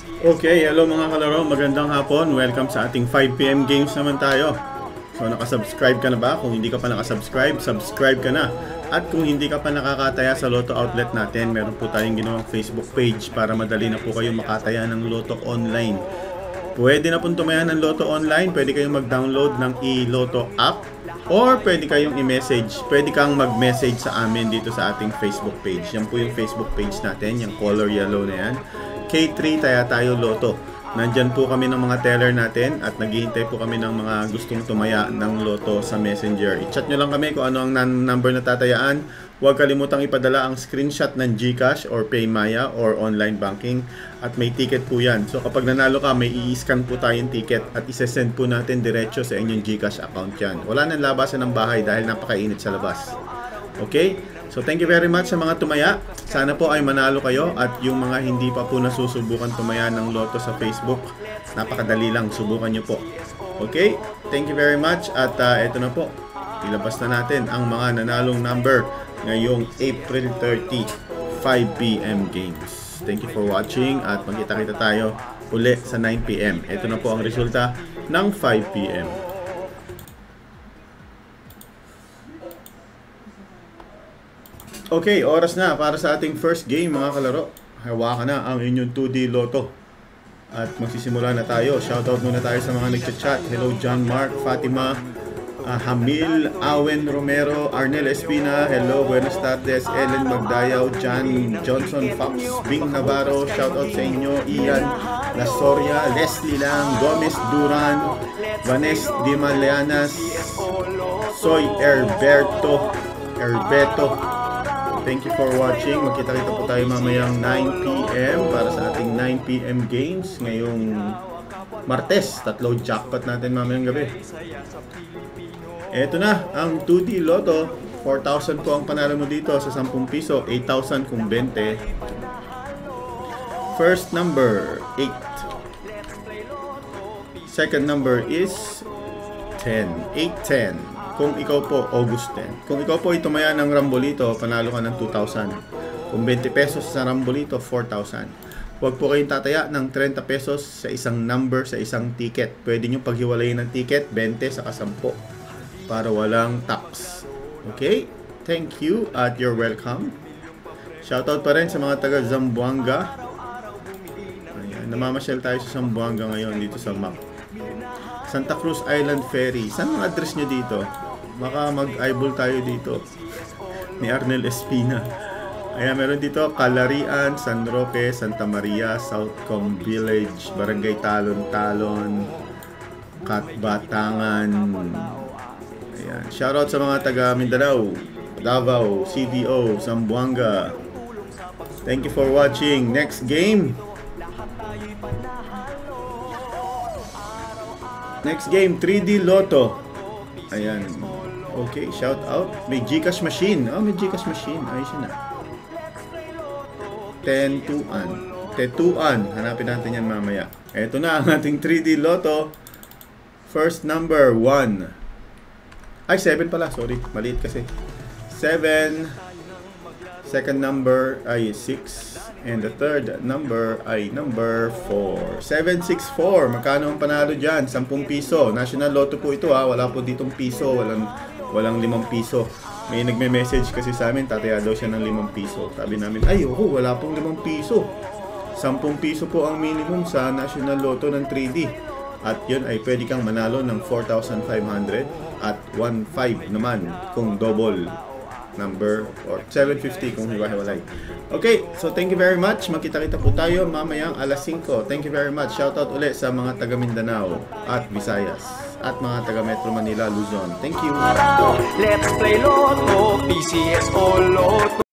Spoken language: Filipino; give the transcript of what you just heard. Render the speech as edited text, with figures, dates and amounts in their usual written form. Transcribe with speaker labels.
Speaker 1: Okay, hello mga kalaro, magandang hapon. Welcome sa ating 5 PM games naman tayo. So nakasubscribe ka na ba? Kung hindi ka pa nakasubscribe, subscribe ka na. At kung hindi ka pa nakakataya sa Lotto outlet natin, meron po tayong ginawang Facebook page para madali na po kayo makataya ng Lotto online. Pwede na pong tumaya ng Lotto online, pwede kayong mag-download ng iLotto app or pwede kayong i-message. Pwede kang mag-message sa amin dito sa ating Facebook page. Yan po yung Facebook page natin, yung color yellow na yan. K3 Taya Tayo Lotto. Nandyan po kami ng mga teller natin at naghihintay po kami ng mga gustong tumaya ng Lotto sa Messenger. I-chat nyo lang kami kung ano ang number na tatayaan. Huwag kalimutang ipadala ang screenshot ng GCash or PayMaya or online banking at may ticket po yan. So kapag nanalo ka, may i-scan po tayong ticket at isesend po natin diretso sa inyong GCash account yan. Wala nang labasan ng bahay dahil napakainit sa labas. Okay? So thank you very much sa mga tumaya. Sana po ay manalo kayo at yung mga hindi pa po nasusubukan tumaya ng Lotto sa Facebook, napakadali lang, subukan nyo po. Okay? Thank you very much at eto na po. Ilabas na natin ang mga nanalong number ngayong April 30, 5 PM games. Thank you for watching at magkita-kita tayo uli sa 9 PM. Ito na po ang resulta ng 5 PM. Okay, oras na para sa ating first game mga kalaro. Hawakan na ang inyong 2D Lotto. At magsisimula na tayo. Shoutout muna tayo sa mga nagchat-chat. Hello John Mark, Fatima, Hamil, Awen Romero, Arnel Espina, hello, buenas tardes, Ellen Magdayaw, John Johnson Fox, Bing Navarro, shoutout sa inyo, Ian Lasoria, Leslie Lang, Gomez Duran, Vanes Dimaleanas, Soy Herbeto. Thank you for watching. Magkita-kita po tayo mamayang 9 PM para sa ating 9 PM games ngayong Martes. Tatlo jackpot natin mamayang gabi. Eto na ang 2D Lotto. 4,000 po ang panalo mo dito sa 10 piso. 8,000 kung 20. First number 8. Second number is 10. 810. Kung ikaw po, August 10. Kung ikaw po itumaya ng Rambolito, panalo ka ng 2,000. Kung 20 pesos sa Rambolito, 4,000. Huwag po kayong tataya ng 30 pesos sa isang number, sa isang ticket. Pwede nyo paghiwalayin ng ticket, 20 saka 10 para walang tax. Okay? Thank you at you're welcome. Shoutout pa rin sa mga taga Zamboanga. Ayan, namamasyal tayo sa Zamboanga ngayon dito sa map. Santa Cruz Island Ferry. Saan ang address nyo dito? Baka mag-eyeball tayo dito ni Arnel Espina. Ayan, meron dito Calarian, San Roque, Santa Maria, Southcom Village, Barangay Talon-Talon, Katbatangan. Ayan, shoutout sa mga taga Mindanao, Davao, CDO, Zamboanga. Thank you for watching. Next game. Next game, 3D Lotto. Ayan. Okay, shout out. May GCash machine. Oh, may GCash machine. Ayos yun na. 10-2an. 10-2an. Hanapin natin yan mamaya. Ito na ang ating 3D Lotto. First number, 1. Ay, 7 pala. Sorry. Maliit kasi. 7. Second number ay 6. And the third number ay number 4. 764. Magkano ang panalo dyan? 10 piso. National Lotto po ito ha. Wala po ditong piso. Walang 5 piso. May nagme-message kasi sa amin, tataya daw siya ng 5 piso. Sabi namin, ay wala pong 5 piso. 10 piso po ang minimum sa National Lotto ng 3D. At yun ay pwede kang manalo ng 4,500 at 1,500 naman kung double number or 750 kung hiwa-hiwalay. Okay, so thank you very much. Magkita-kita po tayo mamayang alas 5. Thank you very much. Shoutout ulit sa mga taga Mindanao at Visayas at mga taga Metro Manila, Luzon. Thank you.
Speaker 2: Let's play Lotto, PCS o Lotto.